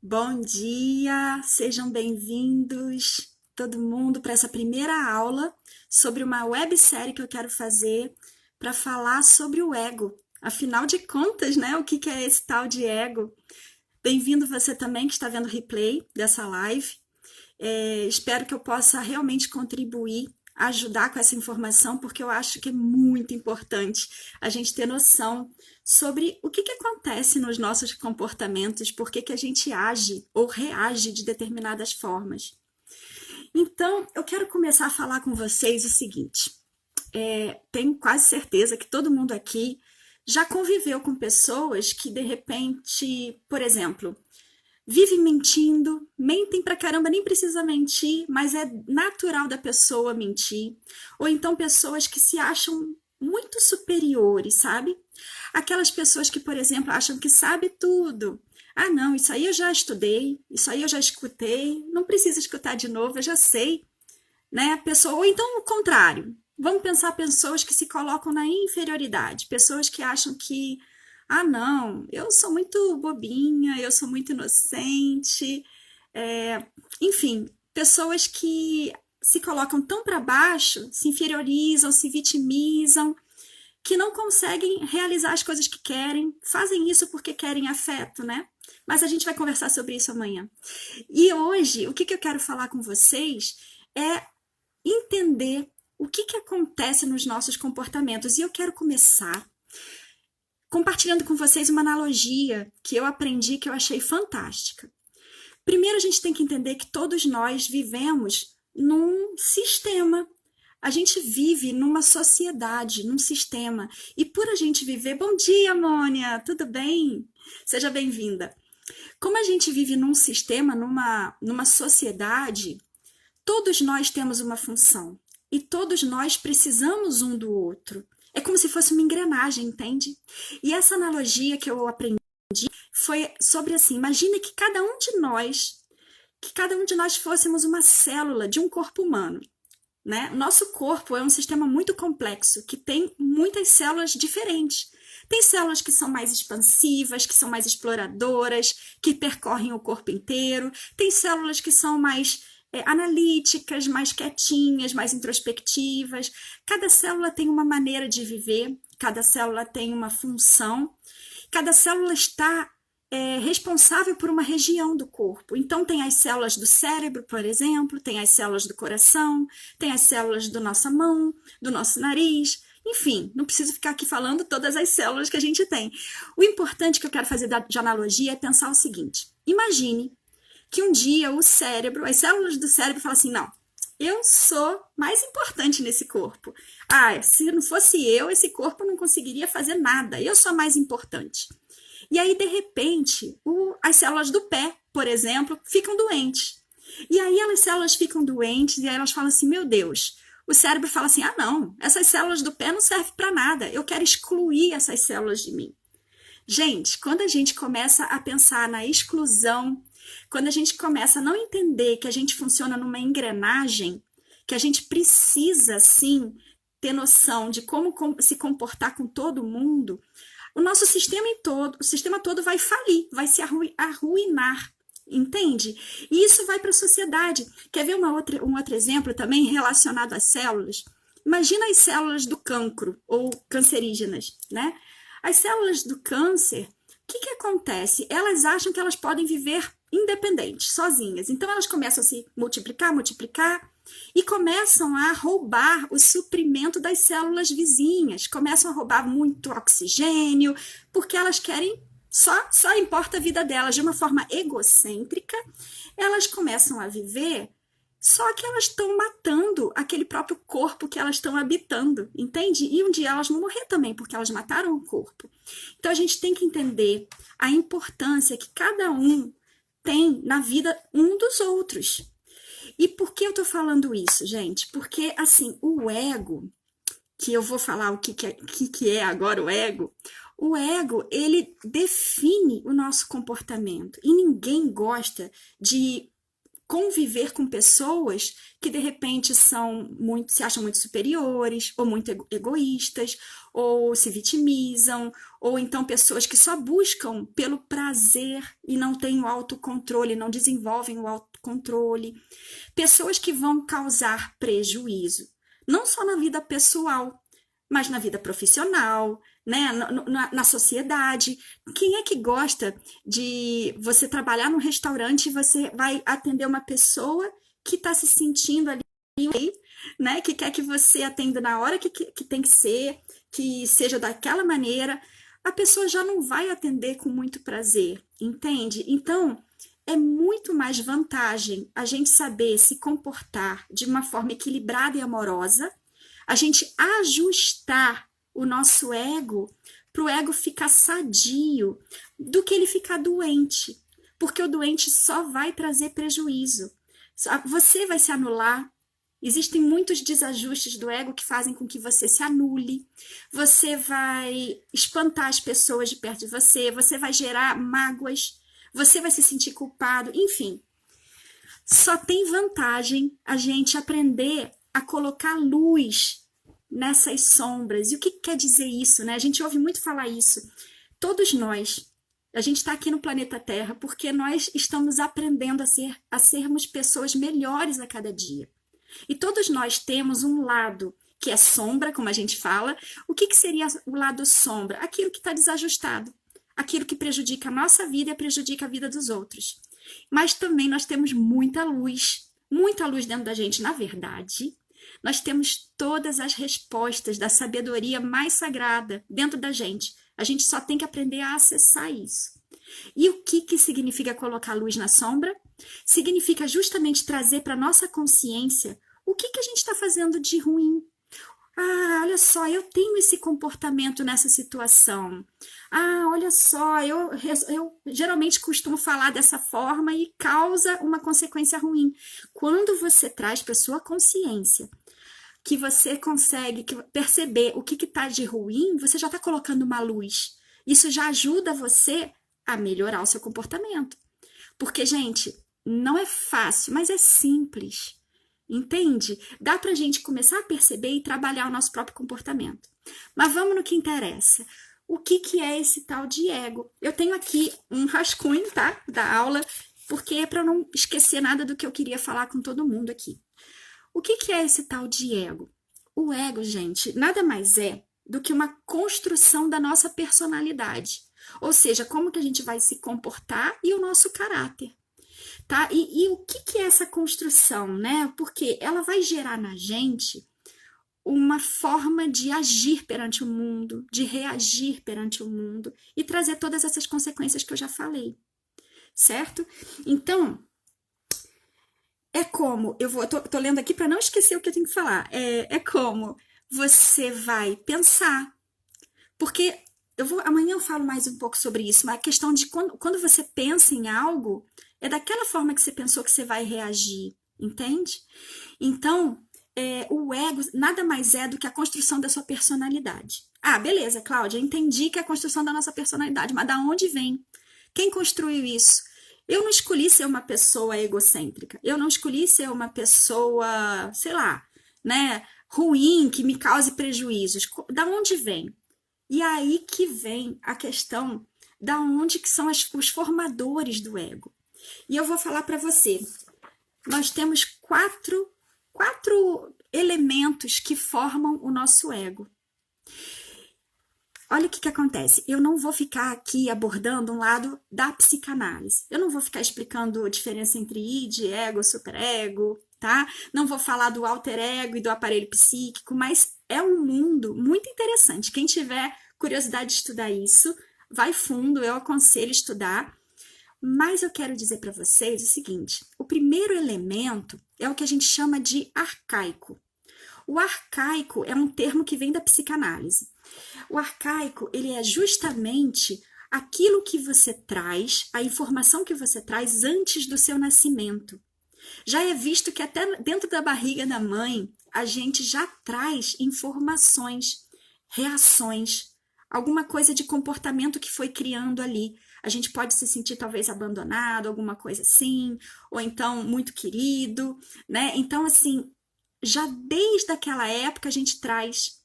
Bom dia, sejam bem-vindos todo mundo para essa primeira aula sobre uma websérie que eu quero fazer para falar sobre o ego. Afinal de contas, né? O que é esse tal de ego? Bem-vindo você também que está vendo o replay dessa live. Espero que eu possa realmente contribuir, ajudar com essa informação, porque eu acho que é muito importante a gente ter noção sobre o que acontece nos nossos comportamentos, por que a gente age ou reage de determinadas formas. Então, eu quero começar a falar com vocês o seguinte: tenho quase certeza que todo mundo aqui já conviveu com pessoas que, de repente, por exemplo, vivem mentindo, mentem pra caramba, nem precisa mentir, mas é natural da pessoa mentir. Ou então pessoas que se acham muito superiores, sabe? Aquelas pessoas que, por exemplo, acham que sabe tudo. Ah, não, isso aí eu já estudei, isso aí eu já escutei, não precisa escutar de novo, eu já sei, né? Pessoa, ou então o contrário. Vamos pensar pessoas que se colocam na inferioridade, pessoas que acham que ah, não, eu sou muito bobinha, eu sou muito inocente, enfim, pessoas que se colocam tão para baixo, se inferiorizam, se vitimizam, que não conseguem realizar as coisas que querem, fazem isso porque querem afeto, né? Mas a gente vai conversar sobre isso amanhã. E hoje, o que eu quero falar com vocês é entender o que acontece nos nossos comportamentos. E eu quero começar compartilhando com vocês uma analogia que eu aprendi, que eu achei fantástica. Primeiro, a gente tem que entender que todos nós vivemos num sistema. A gente vive numa sociedade, num sistema. E por a gente viver... Bom dia, Mônia! Tudo bem? Seja bem-vinda. Como a gente vive num sistema, numa sociedade, todos nós temos uma função. E todos nós precisamos um do outro. É como se fosse uma engrenagem, entende? E essa analogia que eu aprendi foi sobre assim, imagine que cada um de nós fôssemos uma célula de um corpo humano, né? Nosso corpo é um sistema muito complexo, que tem muitas células diferentes. Tem células que são mais expansivas, que são mais exploradoras, que percorrem o corpo inteiro. Tem células que são mais analíticas, mais quietinhas, mais introspectivas. Cada célula tem uma maneira de viver, cada célula tem uma função, cada célula está responsável por uma região do corpo. Então, tem as células do cérebro, por exemplo, tem as células do coração, tem as células da nossa mão, do nosso nariz. Enfim, não preciso ficar aqui falando todas as células que a gente tem. O importante que eu quero fazer de analogia é pensar o seguinte: imagine que um dia o cérebro, as células do cérebro falam assim, não, eu sou mais importante nesse corpo. Ah, se não fosse eu, esse corpo não conseguiria fazer nada. Eu sou mais importante. E aí, de repente, as células do pé, por exemplo, ficam doentes. E aí as células ficam doentes e aí elas falam assim, meu Deus, o cérebro fala assim, ah não, essas células do pé não servem para nada, eu quero excluir essas células de mim. Gente, quando a gente começa a pensar na exclusão, quando a gente começa a não entender que a gente funciona numa engrenagem, que a gente precisa, sim, ter noção de como se comportar com todo mundo, o nosso o sistema todo vai falir, vai se arruinar, entende? E isso vai para a sociedade. Quer ver um outro exemplo também relacionado às células? Imagina as células do cancro ou cancerígenas, né? As células do câncer, o que acontece? Elas acham que elas podem viver independentes, sozinhas. Então elas começam a se multiplicar e começam a roubar o suprimento das células vizinhas, começam a roubar muito oxigênio, porque elas querem só importa a vida delas de uma forma egocêntrica. Elas começam a viver, só que elas estão matando aquele próprio corpo que elas estão habitando, entende? E um dia elas vão morrer também, porque elas mataram o corpo. Então a gente tem que entender a importância que cada um tem na vida um dos outros. E por que eu tô falando isso, gente? Porque, assim, o ego, que eu vou falar o que é agora o ego, ele define o nosso comportamento. E ninguém gosta de conviver com pessoas que de repente se acham muito superiores, ou muito egoístas, ou se vitimizam, ou então pessoas que só buscam pelo prazer e não têm o autocontrole, não desenvolvem o autocontrole. Pessoas que vão causar prejuízo, não só na vida pessoal, mas na vida profissional, né? Na sociedade. Quem é que gosta de você trabalhar num restaurante e você vai atender uma pessoa que está se sentindo ali, né? Que quer que você atenda na hora que tem que ser, que seja daquela maneira, a pessoa já não vai atender com muito prazer, entende? Então, é muito mais vantagem a gente saber se comportar de uma forma equilibrada e amorosa, a gente ajustar o nosso ego para o ego ficar sadio, do que ele ficar doente, porque o doente só vai trazer prejuízo. Você vai se anular. Existem muitos desajustes do ego que fazem com que você se anule, você vai espantar as pessoas de perto de você, você vai gerar mágoas, você vai se sentir culpado, enfim. Só tem vantagem a gente aprender a colocar luz nessas sombras. E o que quer dizer isso, né? A gente ouve muito falar isso. Todos nós, a gente está aqui no planeta Terra porque nós estamos aprendendo a sermos pessoas melhores a cada dia. E todos nós temos um lado que é sombra, como a gente fala. O que seria o lado sombra? Aquilo que está desajustado. Aquilo que prejudica a nossa vida e prejudica a vida dos outros. Mas também nós temos muita luz dentro da gente. Na verdade, nós temos todas as respostas da sabedoria mais sagrada dentro da gente. A gente só tem que aprender a acessar isso. E o que significa colocar luz na sombra? Significa justamente trazer para a nossa consciência o que a gente está fazendo de ruim. Ah, olha só, eu tenho esse comportamento nessa situação. Ah, olha só, eu geralmente costumo falar dessa forma e causa uma consequência ruim. Quando você traz para sua consciência que você consegue perceber o que está de ruim, você já está colocando uma luz. Isso já ajuda você a melhorar o seu comportamento. Porque, gente, não é fácil, mas é simples. Entende? Dá pra gente começar a perceber e trabalhar o nosso próprio comportamento. Mas vamos no que interessa. O que é esse tal de ego? Eu tenho aqui um rascunho, tá? Da aula, porque é para não esquecer nada do que eu queria falar com todo mundo aqui. O que é esse tal de ego? O ego, gente, nada mais é do que uma construção da nossa personalidade. Ou seja, como que a gente vai se comportar e o nosso caráter. Tá? E o que é essa construção, né? Porque ela vai gerar na gente uma forma de agir perante o mundo, de reagir perante o mundo e trazer todas essas consequências que eu já falei, certo? Então, é como, tô lendo aqui para não esquecer o que eu tenho que falar, é como você vai pensar, porque amanhã eu falo mais um pouco sobre isso, mas a questão de quando você pensa em algo, é daquela forma que você pensou que você vai reagir, entende? Então, o ego nada mais é do que a construção da sua personalidade. Ah, beleza, Cláudia, entendi que é a construção da nossa personalidade, mas da onde vem? Quem construiu isso? Eu não escolhi ser uma pessoa egocêntrica, eu não escolhi ser uma pessoa, sei lá, né, ruim, que me cause prejuízos. Da onde vem? E aí que vem a questão da onde que são os formadores do ego. E eu vou falar para você, nós temos quatro elementos que formam o nosso ego. Olha o que acontece, eu não vou ficar aqui abordando um lado da psicanálise, eu não vou ficar explicando a diferença entre id, ego, superego, tá? Não vou falar do alter ego e do aparelho psíquico, mas é um mundo muito interessante. Quem tiver curiosidade de estudar isso, vai fundo, eu aconselho estudar. Mas eu quero dizer para vocês o seguinte, o primeiro elemento é o que a gente chama de arcaico. O arcaico é um termo que vem da psicanálise. O arcaico, ele é justamente aquilo que você traz, a informação que você traz antes do seu nascimento. Já é visto que até dentro da barriga da mãe, a gente já traz informações, reações, alguma coisa de comportamento que foi criando ali. a gente pode se sentir talvez abandonado, alguma coisa assim, ou então muito querido, né? Então, assim, já desde aquela época a gente traz.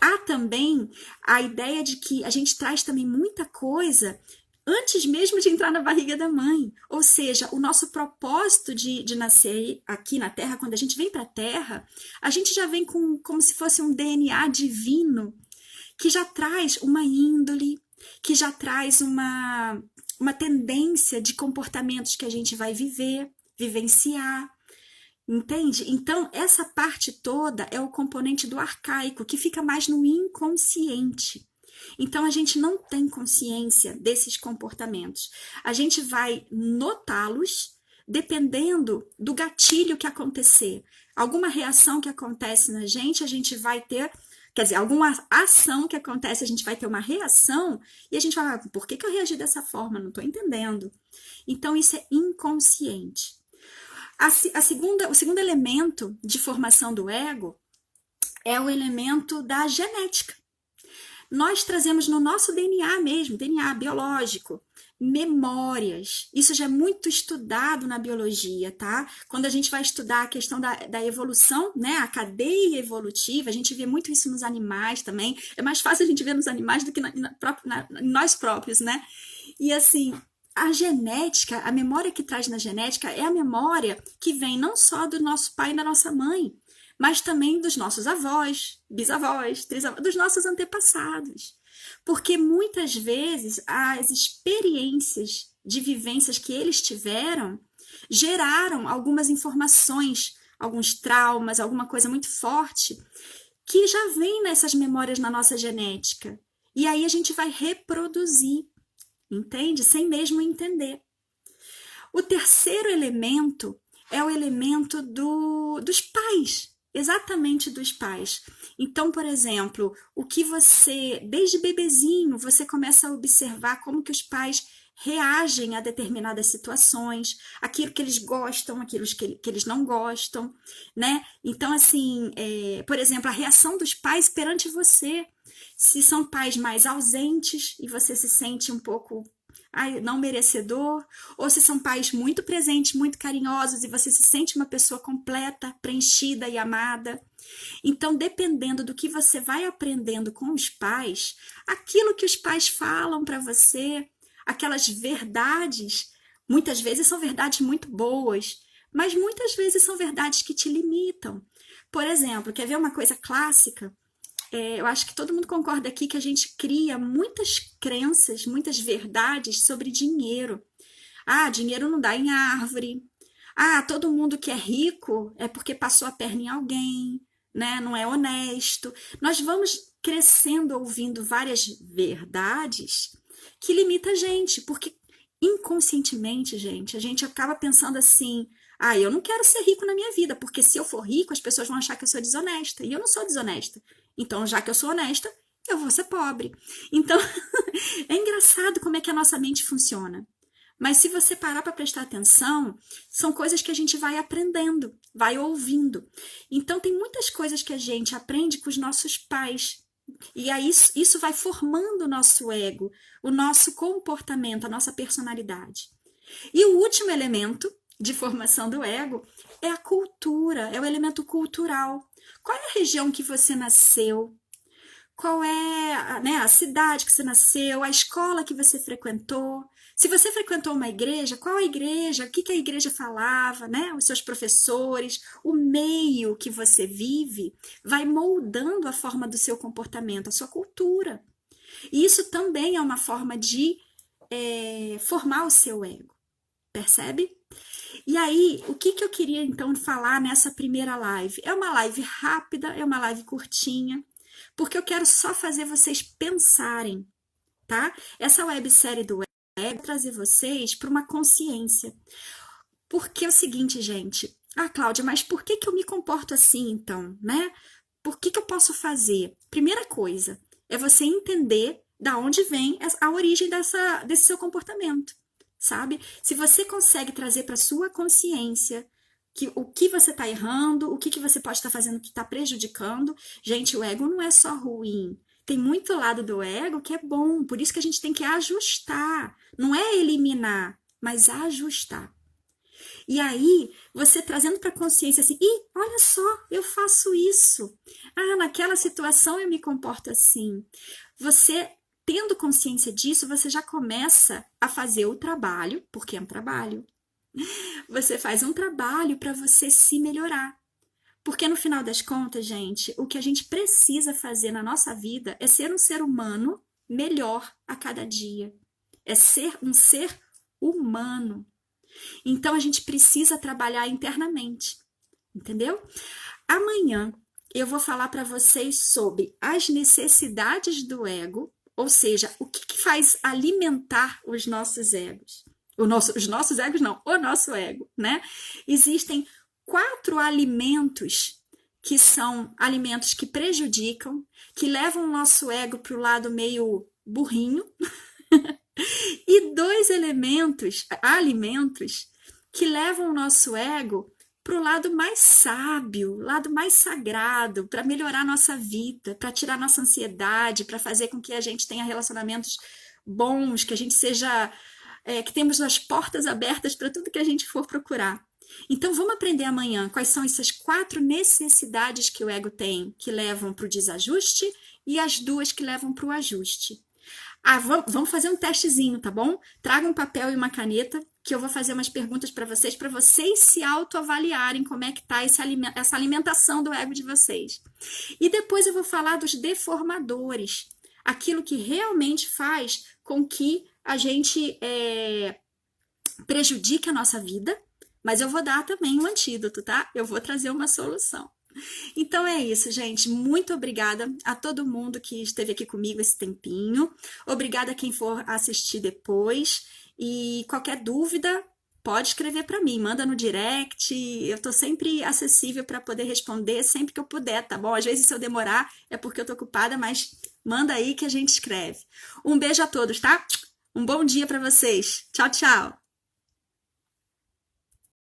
Há também a ideia de que a gente traz também muita coisa antes mesmo de entrar na barriga da mãe. Ou seja, o nosso propósito de nascer aqui na Terra, quando a gente vem para a Terra, a gente já vem com como se fosse um DNA divino que já traz uma índole, que já traz uma tendência de comportamentos que a gente vai vivenciar. Entende? Então, essa parte toda é o componente do arcaico, que fica mais no inconsciente. Então, a gente não tem consciência desses comportamentos. A gente vai notá-los dependendo do gatilho que acontecer. Alguma reação que acontece na gente, a gente vai ter. Quer dizer, alguma ação que acontece, a gente vai ter uma reação e a gente vai falar, por que eu reagi dessa forma? Não estou entendendo. Então, isso é inconsciente. O segundo elemento de formação do ego é o elemento da genética. Nós trazemos no nosso DNA mesmo, DNA biológico, memórias. Isso já é muito estudado na biologia, tá? Quando a gente vai estudar a questão da evolução, né? A cadeia evolutiva, a gente vê muito isso nos animais também. É mais fácil a gente ver nos animais do que em nós próprios, né? E assim, a genética, a memória que traz na genética é a memória que vem não só do nosso pai e da nossa mãe, mas também dos nossos avós, bisavós, trisavós, dos nossos antepassados. Porque muitas vezes as experiências de vivências que eles tiveram geraram algumas informações, alguns traumas, alguma coisa muito forte, que já vem nessas memórias na nossa genética. E aí a gente vai reproduzir. Entende? Sem mesmo entender. O terceiro elemento é o elemento dos pais, exatamente dos pais. Então, por exemplo, o que você, desde bebezinho, você começa a observar como que os pais reagem a determinadas situações, aquilo que eles gostam, aquilo que eles não gostam, né? Então, assim, por exemplo, a reação dos pais perante você. Se são pais mais ausentes e você se sente um pouco não merecedor, ou se são pais muito presentes, muito carinhosos e você se sente uma pessoa completa, preenchida e amada. Então, dependendo do que você vai aprendendo com os pais, aquilo que os pais falam para você, aquelas verdades, muitas vezes são verdades muito boas, mas muitas vezes são verdades que te limitam. Por exemplo, quer ver uma coisa clássica? Eu acho que todo mundo concorda aqui que a gente cria muitas crenças, muitas verdades sobre dinheiro. Dinheiro não dá em árvore. Todo mundo que é rico é porque passou a perna em alguém, né? Não é honesto. Nós vamos crescendo ouvindo várias verdades que limitam a gente, porque inconscientemente, gente, a gente acaba pensando assim, eu não quero ser rico na minha vida, porque se eu for rico, as pessoas vão achar que eu sou desonesta. E eu não sou desonesta. Então, já que eu sou honesta, eu vou ser pobre. Então, é engraçado como é que a nossa mente funciona. Mas se você parar para prestar atenção, são coisas que a gente vai aprendendo, vai ouvindo. Então, tem muitas coisas que a gente aprende com os nossos pais. E aí isso vai formando o nosso ego, o nosso comportamento, a nossa personalidade. E o último elemento de formação do ego é a cultura, é o elemento cultural. Qual é a região que você nasceu? Qual é a cidade que você nasceu? A escola que você frequentou? Se você frequentou uma igreja, qual a igreja? O que a igreja falava, né? Os seus professores, o meio que você vive vai moldando a forma do seu comportamento, a sua cultura. E isso também é uma forma de formar o seu ego. Percebe? E aí, o que eu queria então falar nessa primeira live? É uma live rápida, é uma live curtinha, porque eu quero só fazer vocês pensarem, tá? Essa websérie do ego trazer vocês para uma consciência. Porque é o seguinte, gente. Cláudia, mas por que eu me comporto assim, então, né? Por que eu posso fazer? Primeira coisa é você entender da onde vem a origem desse seu comportamento, sabe? Se você consegue trazer para sua consciência o que você está errando, o que você pode estar fazendo que está prejudicando. Gente, o ego não é só ruim. tem muito lado do ego que é bom, por isso que a gente tem que ajustar. Não é eliminar, mas ajustar. E aí, você trazendo para a consciência assim, olha só, eu faço isso. Ah, naquela situação eu me comporto assim. Você, tendo consciência disso, você já começa a fazer o trabalho, porque é um trabalho. Você faz um trabalho para você se melhorar. Porque no final das contas, gente, o que a gente precisa fazer na nossa vida é ser um ser humano melhor a cada dia. É ser um ser humano. Então a gente precisa trabalhar internamente, entendeu? Amanhã eu vou falar para vocês sobre as necessidades do ego, ou seja, o que faz alimentar os nossos egos. Os nossos egos não, o nosso ego, né? Existem 4 alimentos que são alimentos que prejudicam, que levam o nosso ego para o lado meio burrinho, e 2 alimentos que levam o nosso ego para o lado mais sábio, lado mais sagrado, para melhorar a nossa vida, para tirar nossa ansiedade, para fazer com que a gente tenha relacionamentos bons, que a gente seja, que temos as portas abertas para tudo que a gente for procurar. Então vamos aprender amanhã quais são essas 4 necessidades que o ego tem, que levam para o desajuste, e as 2 que levam para o ajuste. Vamos fazer um testezinho, tá bom? Traga um papel e uma caneta, que eu vou fazer umas perguntas para vocês se autoavaliarem como é que tá essa alimentação do ego de vocês. E depois eu vou falar dos deformadores, aquilo que realmente faz com que a gente prejudique a nossa vida, mas eu vou dar também um antídoto, tá? Eu vou trazer uma solução. Então é isso, gente. Muito obrigada a todo mundo que esteve aqui comigo esse tempinho. Obrigada a quem for assistir depois. E qualquer dúvida, pode escrever para mim. Manda no direct. Eu estou sempre acessível para poder responder sempre que eu puder, tá bom? Às vezes, se eu demorar, é porque eu estou ocupada, mas manda aí que a gente escreve. Um beijo a todos, tá? Um bom dia para vocês. Tchau, tchau.